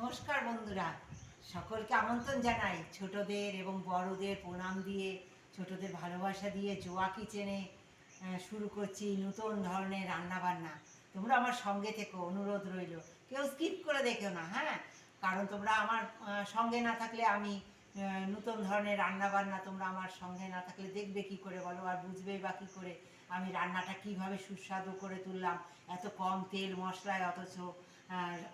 নমস্কার বন্ধুরা, সকলকে আমন্ত্রণ জানাই। ছোটদের এবং বড়দের প্রণাম দিয়ে, ছোটদের ভালোবাসা দিয়ে জোয়া কিচেনে শুরু করছি নতুন ধরনের রান্নাবান্না। তোমরা আমার সঙ্গে থেকো, অনুরোধ রইল। কেউ স্কিপ করে দেখো না, হ্যাঁ? কারণ তোমরা আমার সঙ্গে না থাকলে আমি নতুন ধরনের রান্নাবান্না তোমরা আমার সঙ্গে না থাকলে দেখবে কি করে বলো, আর বুঝবে বা কী করে আমি রান্নাটা কিভাবে সুস্বাদু করে তুললাম। এত কম তেল মশলায় অথচ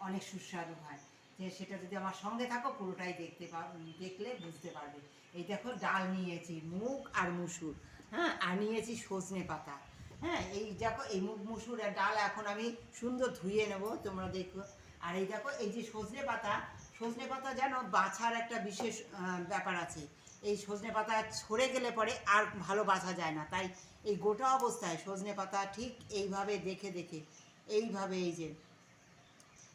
অনেক সুস্বাদু হয়। যে সেটা যদি আমার সঙ্গে থাকো পুরোটাই দেখলে বুঝতে পারবে। এই দেখো, ডাল নিয়েছি মুগ আর মুসুর, হ্যাঁ, আর নিয়েছি সজনে পাতা। হ্যাঁ, এই দেখো, এই মুগ মুসুর আর ডাল এখন আমি সুন্দর ধুয়ে নেব, তোমরা দেখো। আর এই দেখো, এই যে সজনে পাতা যেন বাছার একটা বিশেষ ব্যাপার আছে। এই সজনে পাতা ছড়ে গেলে পরে আর ভালো বাছা যায় না, তাই এই গোটা অবস্থায় সজনে পাতা ঠিক এইভাবে দেখে দেখে এইভাবে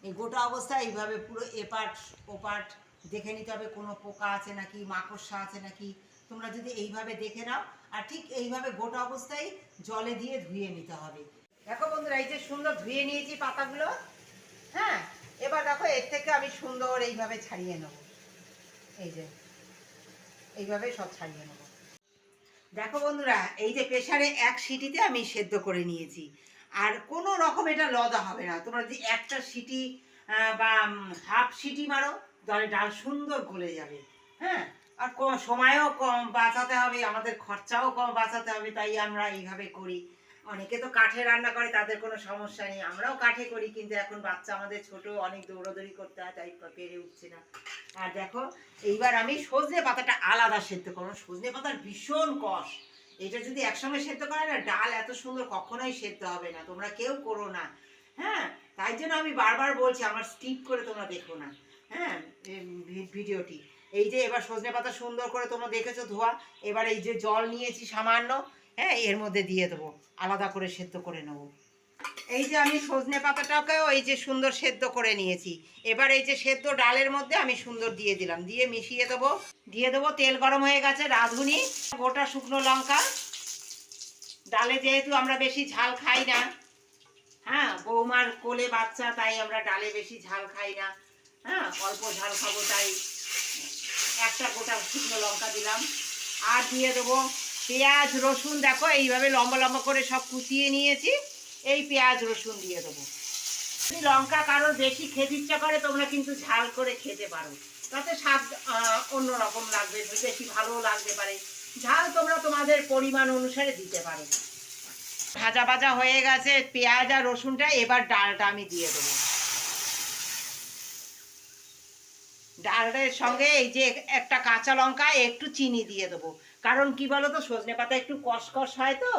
এই গোটা অবস্থায় এইভাবে পুরো এপাট ওপাট দেখে নিতে হবে, কোনো পোকা আছে নাকি, মাকড়সা আছে নাকি। তোমরা যদি এইভাবে দেখে নাও, আর ঠিক এইভাবে গোটা অবস্থায় জলে দিয়ে ধুয়ে নিতে হবে। দেখো বন্ধুরা, এই যে সুন্দর ধুয়ে নিয়েছি পাতাগুলো। হ্যাঁ, এবার দেখো, এর থেকে আমি সুন্দর এইভাবে ছাড়িয়ে নেব। এই যে এইভাবে সব ছাড়িয়ে নেব। দেখো বন্ধুরা, এই যে প্রেসারে এক সিটিতে আমি সেদ্ধ করে নিয়েছি। আর কোনো রকম এটা লদা হবে না। তোমরা যদি একটা সিটি বা হাফ সিটি মারো, তাহলে ডাল সুন্দর গলে যাবে। হ্যাঁ, আর সময়ও কম বাঁচাতে হবে, আমাদের খরচাও কম বাঁচাতে হবে, তাই আমরা এইভাবে করি। অনেকে তো কাঠে রান্না করে, তাদের কোনো সমস্যা নেই। আমরাও কাঠে করি, কিন্তু এখন বাচ্চা আমাদের ছোট, অনেক দৌড়াদৌড়ি করতে হয়, তাই পেরে উঠছে না। আর দেখো, এইবার আমি সজনে পাতাটা আলাদা সেদ্ধ করবো। সজনে পাতার ভীষণ কষ, এটা যদি একসঙ্গে সেদ্ধ করে না, ডাল এত সুন্দর কখনোই সেদ্ধ হবে না। তোমরা কেউ করো না, হ্যাঁ? তাই জন্য আমি বারবার বলছি, আমার স্কিপ করে তোমরা দেখো না, হ্যাঁ, ভিডিওটি। এই যে এবার সজনে পাতা সুন্দর করে তোমরা দেখেছো ধোয়া। এবার এই যে জল নিয়েছি সামান্য, হ্যাঁ, এর মধ্যে দিয়ে দেবো, আলাদা করে সেদ্ধ করে নেবো। এই যে আমি সজনে পাতাটাকেও এই যে সুন্দর সেদ্ধ করে নিয়েছি। এবার এই যে সেদ্ধ ডালের মধ্যে আমি সুন্দর দিয়ে দিলাম, দিয়ে মিশিয়ে দেবো। দিয়ে দেবো, তেল গরম হয়ে গেছে, রাঁধুনি, গোটা শুকনো লঙ্কা। ডালে যেহেতু আমরা বেশি ঝাল খাই না, হ্যাঁ, বৌমার কোলে বাচ্চা, তাই আমরা ডালে বেশি ঝাল খাই না। হ্যাঁ, অল্প ঝাল খাবো, তাই একটা গোটা শুকনো লঙ্কা দিলাম। আর দিয়ে দেবো পেঁয়াজ রসুন। দেখো, এইভাবে লম্বা লম্বা করে সব কুচিয়ে নিয়েছি। এই পেঁয়াজ রসুন দিয়ে দেবো। যদি লঙ্কা কারোর বেশি খেতে ইচ্ছা করে, তোমরা কিন্তু ঝাল করে খেতে পারো, তাতে স্বাদ অন্যরকম লাগবে, বেশি ভালো লাগতে পারে। ঝাল তোমরা তোমাদের পরিমাণ অনুসারে দিতে পারো। ভাজা ভাজা হয়ে গেছে পেঁয়াজ আর রসুনটা, এবার ডালটা আমি দিয়ে দেবো। ডালের সঙ্গে এই যে একটা কাঁচা লঙ্কা, একটু চিনি দিয়ে দেবো। কারণ কি বলো তো, সজনে পাতা একটু কষকষ হয়, তো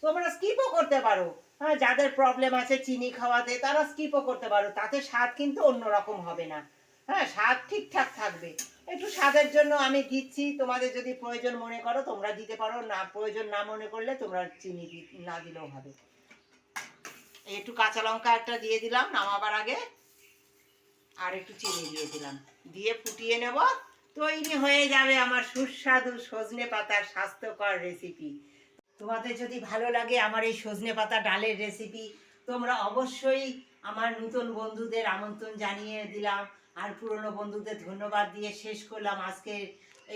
তোমরা স্কিপও করতে পারো। হ্যাঁ, যাদের প্রবলেম আছে চিনি খাওয়াতে, তারা স্কিপও করতে পারো, তাতে স্বাদ কিন্তু অন্যরকম হবে না। হ্যাঁ, স্বাদ ঠিকঠাক থাকবে। একটু স্বাদের জন্য আমি দিচ্ছি, তোমাদের যদি প্রয়োজন মনে করো তোমরা দিতে পারো, না প্রয়োজন না মনে করলে তোমরা চিনি না দিলেও হবে। একটু কাঁচা লঙ্কা একটা দিয়ে দিলাম নামাবার আগে, আর একটু চিনি দিয়ে দিলাম, দিয়ে ফুটিয়ে নেব। তৈরি হয়ে যাবে আমার সুস্বাদু সজনে পাতার স্বাস্থ্যকর রেসিপি। তোমাদের যদি ভালো লাগে আমার এই সজনে পাতা ডালের রেসিপি, তোমরা অবশ্যই আমার নতুন বন্ধুদের আমন্ত্রণ জানিয়ে দিলাম, আর পুরনো বন্ধুদের ধন্যবাদ দিয়ে শেষ করলাম আজকের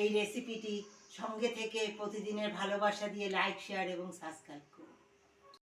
এই রেসিপিটি। সঙ্গে থেকে প্রতিদিনের ভালোবাসা দিয়ে লাইক, শেয়ার এবং সাবস্ক্রাইব।